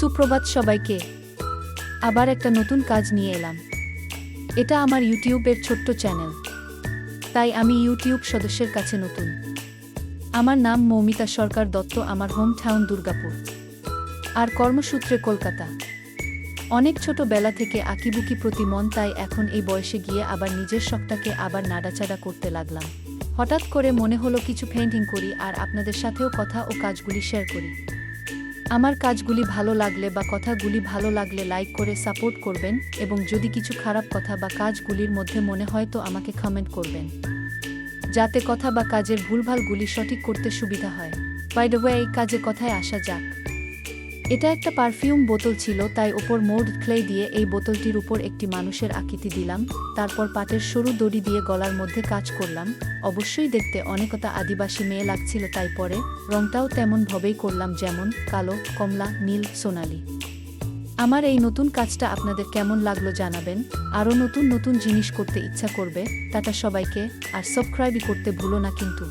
সুপ্রভাত সবাইকে। আবার একটা নতুন কাজ নিয়ে এলাম। এটা আমার ইউটিউবের ছোট্ট চ্যানেল, তাই আমি ইউটিউব সদস্যের কাছে নতুন। আমার নাম মৌমিতা সরকার দত্ত, আমার হোম টাউন দুর্গাপুর, আর কর্মসূত্রে কলকাতা। অনেক ছোটবেলা থেকে আঁকিবুকি প্রতি মন, তাই এখন এই বয়সে গিয়ে আবার নিজের শখটাকে আবার নাড়াচাড়া করতে লাগলাম। হঠাৎ করে মনে হলো কিছু পেইন্টিং করি আর আপনাদের সাথেও কথা ও কাজগুলি শেয়ার করি। আমার কাজগুলি ভালো লাগলে বা কথাগুলি ভালো লাগলে লাইক করে সাপোর্ট করবেন, এবং যদি কিছু খারাপ কথা বা কাজগুলির মধ্যে মনে হয় তো আমাকে কমেন্ট করবেন, যাতে কথা বা কাজের ভুলভালগুলি সঠিক করতে সুবিধা হয়। বাই দ্য ওয়ে, এই কাজে কথায় আসা যাক। এটা একটা পারফিউম বোতল ছিল, তাই ওপর মোল্ড ক্লে দিয়ে এই বোতলটির উপর একটি মানুষের আকৃতি দিলাম। তারপর পাটের সরু দড়ি দিয়ে গলার মধ্যে কাজ করলাম। অবশ্যই দেখতে অনেকটা আদিবাসী মেয়ে লাগছিল, তাই পরে রংটাও তেমন ভাবেই করলাম, যেমন কালো, কমলা, নীল, সোনালি। আমার এই নতুন কাজটা আপনাদের কেমন লাগলো জানাবেন। আরও নতুন নতুন জিনিস করতে ইচ্ছা করবে। টাটা সবাইকে, আর সাবস্ক্রাইব করতে ভুলো না কিন্তু।